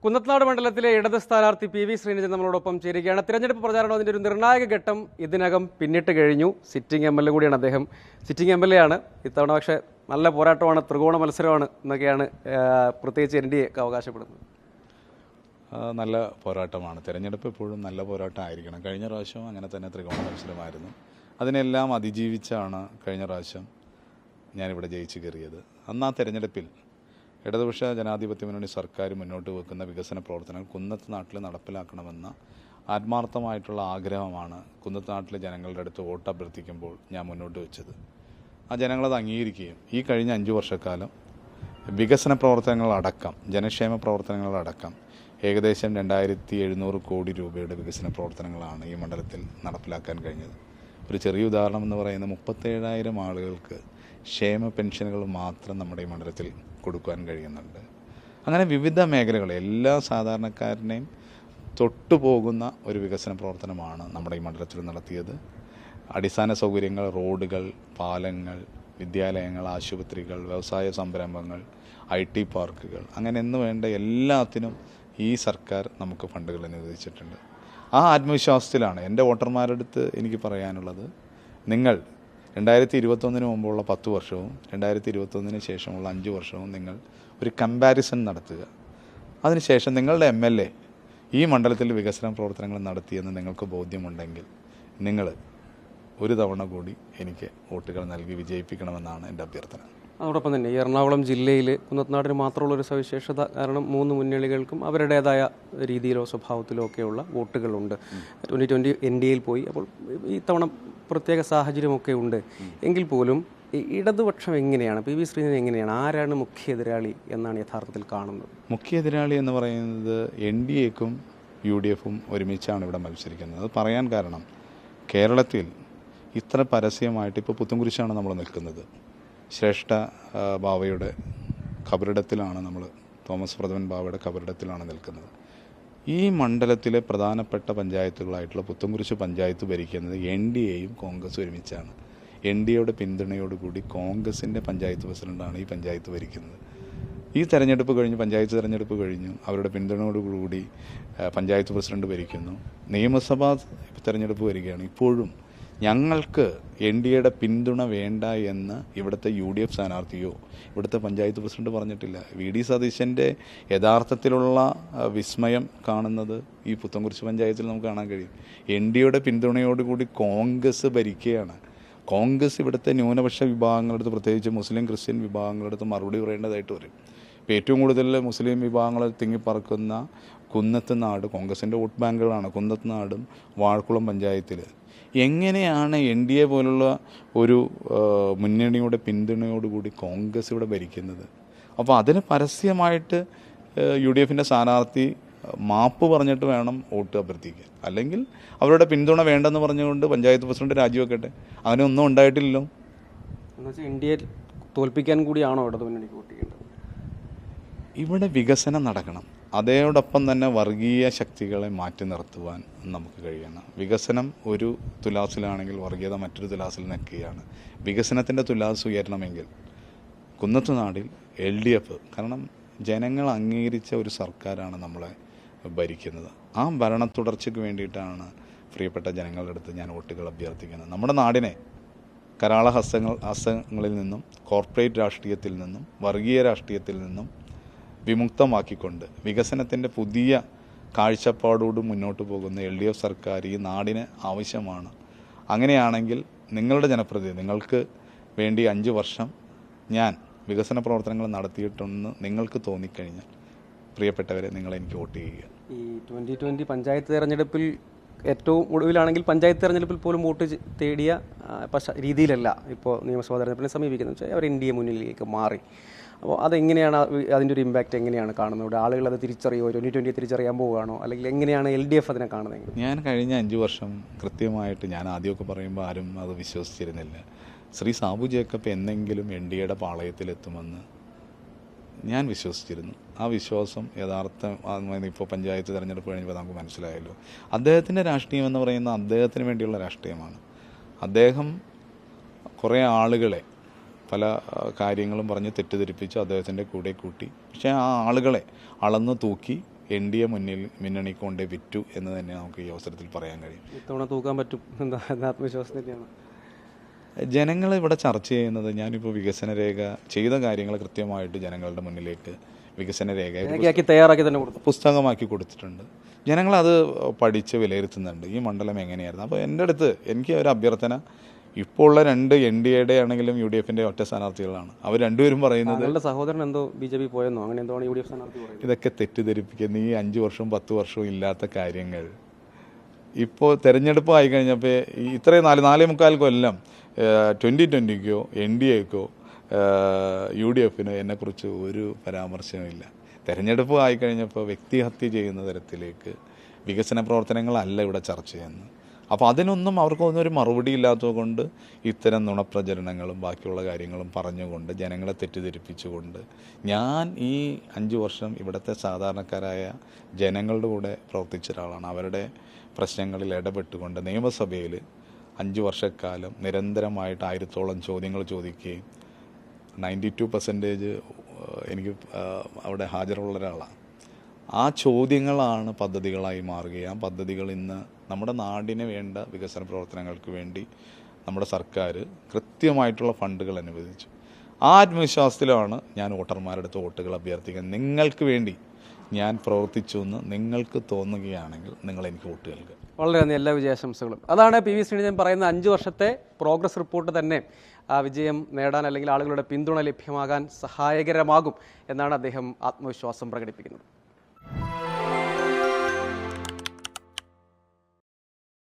കുന്നത്തനാട് മണ്ഡലത്തിലെ ഇടത് സ്ഥാനാർത്ഥി പി വി ശ്രീനിധൻ നമ്മളോടൊപ്പം ചേരുകയാണ്. തിരഞ്ഞെടുപ്പ് പ്രചാരണം അതിൻ്റെ ഒരു നിർണായക ഘട്ടം ഇതിനകം പിന്നിട്ട് കഴിഞ്ഞു. സിറ്റിംഗ് എം എൽ എ കൂടിയാണ് അദ്ദേഹം. സിറ്റിംഗ് എം എൽ എ ആണ്. ഇത്തവണ പക്ഷേ നല്ല പോരാട്ടമാണ്, ത്രികോണ മത്സരമാണ് എന്നൊക്കെയാണ് പ്രത്യേകിച്ച് NDA അവകാശപ്പെടുന്നത്. നല്ല പോരാട്ടമാണ്. തിരഞ്ഞെടുപ്പ് എപ്പോഴും നല്ല പോരാട്ടമായിരിക്കണം. കഴിഞ്ഞ പ്രാവശ്യം അങ്ങനെ തന്നെ ത്രികോണ മത്സരമായിരുന്നു. അതിനെല്ലാം അതിജീവിച്ചാണ് കഴിഞ്ഞ പ്രാവശ്യം ഞാനിവിടെ ജയിച്ചു കയറിയത്. അന്ന് ആ തെരഞ്ഞെടുപ്പിൽ ഇടതുപക്ഷ ജനാധിപത്യ മുന്നണി സർക്കാർ മുന്നോട്ട് വെക്കുന്ന വികസന പ്രവർത്തനങ്ങൾ കുന്നത്ത് നാട്ടിൽ നടപ്പിലാക്കണമെന്ന ആത്മാർത്ഥമായിട്ടുള്ള ആഗ്രഹമാണ് കുന്നത്ത് നാട്ടിലെ ജനങ്ങളുടെ അടുത്ത് വോട്ട് അഭ്യർത്ഥിക്കുമ്പോൾ ഞാൻ മുന്നോട്ട് വെച്ചത്. ആ ജനങ്ങളത് അംഗീകരിക്കുകയും ഈ കഴിഞ്ഞ 5 വർഷക്കാലം വികസന പ്രവർത്തനങ്ങളടക്കം ജനക്ഷേമ പ്രവർത്തനങ്ങളടക്കം ഏകദേശം 2700 കോടി രൂപയുടെ വികസന പ്രവർത്തനങ്ങളാണ് ഈ മണ്ഡലത്തിൽ നടപ്പിലാക്കാൻ കഴിഞ്ഞത്. ഒരു ചെറിയ ഉദാഹരണം എന്ന് പറയുന്നത് 37,000 ആളുകൾക്ക് ക്ഷേമ പെൻഷനുകൾ മാത്രം നമ്മുടെ ഈ മണ്ഡലത്തിൽ കൊടുക്കാൻ കഴിയുന്നുണ്ട്. അങ്ങനെ വിവിധ മേഖലകൾ എല്ലാ സാധാരണക്കാരനെയും തൊട്ടുപോകുന്ന ഒരു വികസന പ്രവർത്തനമാണ് നമ്മുടെ ഈ മണ്ഡലത്തിൽ നടത്തിയത്. അടിസ്ഥാന സൗകര്യങ്ങൾ, റോഡുകൾ, പാലങ്ങൾ, വിദ്യാലയങ്ങൾ, ആശുപത്രികൾ, വ്യവസായ സംരംഭങ്ങൾ, IT പാർക്കുകൾ, അങ്ങനെ എന്ന് വേണ്ട എല്ലാത്തിനും ഈ സർക്കാർ നമുക്ക് ഫണ്ടുകൾ അനുവദിച്ചിട്ടുണ്ട്. ആ ആത്മവിശ്വാസത്തിലാണ് എൻ്റെ വോട്ടർമാരുടെ അടുത്ത് എനിക്ക് പറയാനുള്ളത്. നിങ്ങൾ 2021 മുമ്പുള്ള 10 വർഷവും 2021 ശേഷമുള്ള 5 വർഷവും നിങ്ങൾ ഒരു കമ്പാരിസൺ നടത്തുക. അതിനുശേഷം നിങ്ങളുടെ MLA ഈ മണ്ഡലത്തിൽ വികസന പ്രവർത്തനങ്ങൾ നടത്തിയെന്ന് നിങ്ങൾക്ക് ബോധ്യമുണ്ടെങ്കിൽ നിങ്ങൾ ഒരു തവണ കൂടി എനിക്ക് വോട്ടുകൾ നൽകി വിജയിപ്പിക്കണമെന്നാണ് എൻ്റെ അഭ്യർത്ഥന. അതോടൊപ്പം തന്നെ ഈ എറണാകുളം ജില്ലയിൽ കുന്നത്തനാടിന് മാത്രമുള്ളൊരു സവിശേഷത, കാരണം 3 മുന്നണികൾക്കും അവരുടേതായ രീതിയിലോ സ്വഭാവത്തിലോ ഒക്കെയുള്ള വോട്ടുകളുണ്ട്. 2020 NDAയിൽ പോയി. അപ്പോൾ ഈ തവണ പ്രത്യേക സാഹചര്യമൊക്കെ ഉണ്ട്. എങ്കിൽ പോലും ഇടതുപക്ഷം എങ്ങനെയാണ്, പി വി ശ്രീനിധൻ എങ്ങനെയാണ്, ആരാണ് മുഖ്യ എതിരാളി എന്നാണ് യഥാർത്ഥത്തിൽ കാണുന്നത്? മുഖ്യ എതിരാളി എന്ന് പറയുന്നത് NDAക്കും UDFും ഒരുമിച്ചാണ് ഇവിടെ മത്സരിക്കുന്നത്. അത് പറയാൻ കാരണം കേരളത്തിൽ ഇത്ര പരസ്യമായിട്ട് ഇപ്പോൾ പുത്തൻകുരിശാണ് നമ്മൾ നിൽക്കുന്നത്. ശ്രേഷ്ഠ ബാവയുടെ ഖബറിടത്തിലാണ് നമ്മൾ, തോമസ് പ്രഥമൻ ബാവയുടെ ഖബറിടത്തിലാണ് നിൽക്കുന്നത്. ഈ മണ്ഡലത്തിലെ പ്രധാനപ്പെട്ട പഞ്ചായത്തുകളായിട്ടുള്ള പുത്തൻകുരിശ് പഞ്ചായത്ത് ഭരിക്കുന്നത് NDAയും കോൺഗ്രസും ഒരുമിച്ചാണ്. NDAയുടെ പിന്തുണയോടുകൂടി കോൺഗ്രസിൻ്റെ പഞ്ചായത്ത് പ്രസിഡൻ്റാണ് ഈ പഞ്ചായത്ത് ഭരിക്കുന്നത്. ഈ തെരഞ്ഞെടുപ്പ് കഴിഞ്ഞു, പഞ്ചായത്ത് തെരഞ്ഞെടുപ്പ് കഴിഞ്ഞു, അവരുടെ പിന്തുണയോടുകൂടി പഞ്ചായത്ത് പ്രസിഡന്റ് ഭരിക്കുന്നു. നിയമസഭാ തെരഞ്ഞെടുപ്പ് വരികയാണ്. ഇപ്പോഴും ഞങ്ങൾക്ക് NDAയുടെ പിന്തുണ വേണ്ട എന്ന് ഇവിടുത്തെ UDF സ്ഥാനാർത്ഥിയോ ഇവിടുത്തെ പഞ്ചായത്ത് പ്രസിഡന്റ് പറഞ്ഞിട്ടില്ല. VD സതീശൻ്റെ യഥാർത്ഥത്തിലുള്ള വിസ്മയം കാണുന്നത് ഈ പുത്തൻകുരിശ് പഞ്ചായത്തിൽ നമുക്ക് കാണാൻ കഴിയും. NDAയുടെ പിന്തുണയോടുകൂടി കോൺഗ്രസ് ഭരിക്കുകയാണ്. കോൺഗ്രസ് ഇവിടുത്തെ ന്യൂനപക്ഷ വിഭാഗങ്ങളുടെ അടുത്ത്, പ്രത്യേകിച്ച് മുസ്ലിം ക്രിസ്ത്യൻ വിഭാഗങ്ങളുടെ അടുത്ത് മറുപടി പറയേണ്ടതായിട്ട് വരും. ഇപ്പോൾ ഏറ്റവും കൂടുതൽ മുസ്ലിം വിഭാഗങ്ങൾ തിങ്ങിപ്പറക്കുന്ന കുന്നത്ത് നാട് കോൺഗ്രസിൻ്റെ വോട്ട് ബാങ്കുകളാണ്. കുന്നത്ത് നാടും വാഴക്കുളം പഞ്ചായത്തിൽ എങ്ങനെയാണ് NDA പോലുള്ള ഒരു മുന്നണിയുടെ പിന്തുണയോടുകൂടി കോൺഗ്രസ് ഇവിടെ ഭരിക്കുന്നത്? അപ്പോൾ അതിന് പരസ്യമായിട്ട് UDFിൻ്റെ സ്ഥാനാർത്ഥി മാപ്പ് പറഞ്ഞിട്ട് വേണം വോട്ട് അഭ്യർത്ഥിക്കാൻ. അല്ലെങ്കിൽ അവരുടെ പിന്തുണ വേണ്ടെന്ന് പറഞ്ഞുകൊണ്ട് പഞ്ചായത്ത് പ്രസിഡന്റ് രാജിവെക്കട്ടെ. അങ്ങനെ ഒന്നും ഉണ്ടായിട്ടില്ലല്ലോ. എന്നുവെച്ചാൽ NDA തോൽപ്പിക്കാൻ കൂടിയാണോ ഇടതു മുന്നണിക്ക് വോട്ട് ചെയ്യേണ്ടത്? ഇവിടെ വികസനം നടക്കണം. അതോടൊപ്പം തന്നെ വർഗീയ ശക്തികളെ മാറ്റി നിർത്തുവാൻ നമുക്ക് കഴിയണം. വികസനം ഒരു തുലാസിലാണെങ്കിൽ വർഗീയത മറ്റൊരു തുലാസിൽ നിൽക്കുകയാണ്. വികസനത്തിൻ്റെ തുലാസ് ഉയരണമെങ്കിൽ കുന്നത്ത് നാടിൽ LDF, കാരണം ജനങ്ങൾ അംഗീകരിച്ച ഒരു സർക്കാരാണ് നമ്മളെ ഭരിക്കുന്നത്. ആ ഭരണ തുടർച്ചയ്ക്ക് വേണ്ടിയിട്ടാണ് പ്രിയപ്പെട്ട ജനങ്ങളുടെ അടുത്ത് ഞാൻ വോട്ടുകൾ അഭ്യർത്ഥിക്കുന്നത്. നമ്മുടെ നാടിനെ കരാള ഹസ്തങ്ങളിൽ നിന്നും, കോർപ്പറേറ്റ് രാഷ്ട്രീയത്തിൽ നിന്നും, വർഗീയ രാഷ്ട്രീയത്തിൽ നിന്നും വിമുക്തമാക്കിക്കൊണ്ട് വികസനത്തിൻ്റെ പുതിയ കാഴ്ചപ്പാടോട് മുന്നോട്ട് പോകുന്ന LDF സർക്കാർ ഈ നാടിന് ആവശ്യമാണ്. അങ്ങനെയാണെങ്കിൽ നിങ്ങളുടെ ജനപ്രതിനിധി, നിങ്ങൾക്ക് വേണ്ടി 5 വർഷം ഞാൻ വികസന പ്രവർത്തനങ്ങൾ നടത്തിയിട്ടുണ്ടെന്ന് നിങ്ങൾക്ക് തോന്നിക്കഴിഞ്ഞാൽ പ്രിയപ്പെട്ടവരെ, നിങ്ങൾ എനിക്ക് വോട്ട് ചെയ്യുക. ഈ 2020 പഞ്ചായത്ത് തെരഞ്ഞെടുപ്പിൽ ഏറ്റവും ഒടുവിലാണെങ്കിൽ പഞ്ചായത്ത് തെരഞ്ഞെടുപ്പിൽ പോലും വോട്ട് തേടിയ രീതിയിലല്ല ഇപ്പോൾ നിയമസഭാ തെരഞ്ഞെടുപ്പിനെ സമീപിക്കുന്നത്. വെച്ചാൽ അവർ NDA മുന്നിലേക്ക് മാറി. അപ്പോൾ അതെങ്ങനെയാണ്, അതിൻ്റെ ഒരു ഇമ്പാക്റ്റ് എങ്ങനെയാണ് കാണുന്നത്? ഇവിടെ ആളുകൾ അത് തിരിച്ചറിയുമോ? 2020 തിരിച്ചറിയാൻ പോവുകയാണോ? അല്ലെങ്കിൽ എങ്ങനെയാണ് LDF അതിനെ കാണുന്നത്? ഞാൻ കഴിഞ്ഞ 5 വർഷം കൃത്യമായിട്ട്, ഞാൻ ആദ്യമൊക്കെ പറയുമ്പോൾ ആരും അത് വിശ്വസിച്ചിരുന്നില്ല. ശ്രീ സാബു ജേക്കബ് എന്നെങ്കിലും NDAയുടെ പാളയത്തിലെത്തുമെന്ന് ഞാൻ വിശ്വസിച്ചിരുന്നു. ആ വിശ്വാസം ഇപ്പോൾ പഞ്ചായത്ത് തിരഞ്ഞെടുപ്പ് കഴിഞ്ഞപ്പോൾ നമുക്ക് മനസ്സിലായല്ലോ. അദ്ദേഹത്തിൻ്റെ രാഷ്ട്രീയം എന്ന് പറയുന്നത് അദ്ദേഹത്തിന് വേണ്ടിയുള്ള രാഷ്ട്രീയമാണ്. അദ്ദേഹം കുറേ ആളുകളെ പല കാര്യങ്ങളും പറഞ്ഞ് തെറ്റിദ്ധരിപ്പിച്ച് അദ്ദേഹത്തിൻ്റെ കൂടെ കൂട്ടി. പക്ഷേ ആ ആളുകളെ അളന്ന് തൂക്കി NDA മുന്നണിക്ക് കൊണ്ടേ വിറ്റു എന്ന് തന്നെ നമുക്ക് ഈ അവസരത്തിൽ പറയാൻ കഴിയും. ഇത്തവണ തൂക്കാൻ പറ്റും എന്താ ആത്മവിശ്വാസം തന്നെയാണ്. ജനങ്ങൾ ഇവിടെ ചർച്ച ചെയ്യുന്നത്, ഞാനിപ്പോൾ വികസന രേഖ ചെയ്ത കാര്യങ്ങൾ കൃത്യമായിട്ട് ജനങ്ങളുടെ മുന്നിലേക്ക് വികസന രേഖ തയ്യാറാക്കി തന്നെ കൊടുത്തു, പുസ്തകമാക്കി കൊടുത്തിട്ടുണ്ട്. ജനങ്ങളത് പഠിച്ച് വിലയിരുത്തുന്നുണ്ട് ഈ മണ്ഡലം എങ്ങനെയായിരുന്നു. അപ്പോൾ എൻ്റെ അടുത്ത് എനിക്ക് ഒരു അഭ്യർത്ഥന, ഇപ്പോൾ ഉള്ള 2 NDAയുടെ ആണെങ്കിലും UDFന്റെ ഒറ്റ സ്ഥാനാർത്ഥികളാണ്. അവർ രണ്ടുപേരും പറയുന്നത് സഹോദരൻ എന്തോ BJP പോയെന്നോ അങ്ങനെ എന്തോ UDF സ്ഥാനാർത്ഥി പറയുന്നത്. ഇതൊക്കെ തെറ്റിദ്ധരിപ്പിക്കുന്ന ഈ 5 വർഷവും 10 വർഷവും ഇല്ലാത്ത കാര്യങ്ങൾ ഇപ്പോൾ തെരഞ്ഞെടുപ്പ് ആയി കഴിഞ്ഞപ്പോൾ ഈ ഇത്രയും 4.25 കൊല്ലം 2020-ക്കോ NDAക്കോ UDFനോ എന്നെക്കുറിച്ച് ഒരു പരാമർശമില്ല. തെരഞ്ഞെടുപ്പ് ആയിക്കഴിഞ്ഞപ്പോൾ വ്യക്തിഹത്യ ചെയ്യുന്ന തരത്തിലേക്ക് വികസന പ്രവർത്തനങ്ങളല്ല ഇവിടെ ചർച്ച ചെയ്യുന്നത്. അപ്പോൾ അതിനൊന്നും അവർക്കൊന്നും ഒരു മറുപടി ഇല്ലാത്തതുകൊണ്ട് ഇത്തരം നുണപ്രചരണങ്ങളും ബാക്കിയുള്ള കാര്യങ്ങളും പറഞ്ഞുകൊണ്ട് ജനങ്ങളെ തെറ്റിദ്ധരിപ്പിച്ചുകൊണ്ട് ഞാൻ ഈ 5 വർഷം ഇവിടുത്തെ സാധാരണക്കാരായ ജനങ്ങളുടെ കൂടെ പ്രവർത്തിച്ച ഒരാളാണ്. അവരുടെ പ്രശ്നങ്ങളിൽ ഇടപെട്ടുകൊണ്ട് നിയമസഭയിൽ 5 വർഷക്കാലം നിരന്തരമായിട്ട് 1000-ഓളം ചോദ്യങ്ങൾ ചോദിക്കുകയും 92% എനിക്ക് അവിടെ ഹാജരുള്ള ഒരാളാണ്. ആ ചോദ്യങ്ങളാണ് പദ്ധതികളായി മാറുകയും ആ പദ്ധതികൾ ഇന്ന് നമ്മുടെ നാടിന് വേണ്ട വികസന പ്രവർത്തനങ്ങൾക്ക് വേണ്ടി നമ്മുടെ സർക്കാർ കൃത്യമായിട്ടുള്ള ഫണ്ടുകൾ അനുവദിച്ചു. ആ ആത്മവിശ്വാസത്തിലാണ് ഞാൻ വോട്ടർമാരുടെ അടുത്ത് വോട്ടുകൾ അഭ്യർത്ഥിക്കുന്നത്. നിങ്ങൾക്ക് വേണ്ടി ഞാൻ പ്രവർത്തിച്ചു എന്ന് നിങ്ങൾക്ക് തോന്നുകയാണെങ്കിൽ നിങ്ങൾ എനിക്ക് വോട്ട് നൽകുക. വളരെ നന്ദി, എല്ലാ വിജയാശംസകളും. അതാണ് PV ശ്രീനിധൻ പറയുന്ന 5 വർഷത്തെ പ്രോഗ്രസ് റിപ്പോർട്ട് തന്നെ വിജയം നേടാൻ അല്ലെങ്കിൽ ആളുകളുടെ പിന്തുണ ലഭ്യമാകാൻ സഹായകരമാകും എന്നാണ് അദ്ദേഹം ആത്മവിശ്വാസം പ്രകടിപ്പിക്കുന്നത്.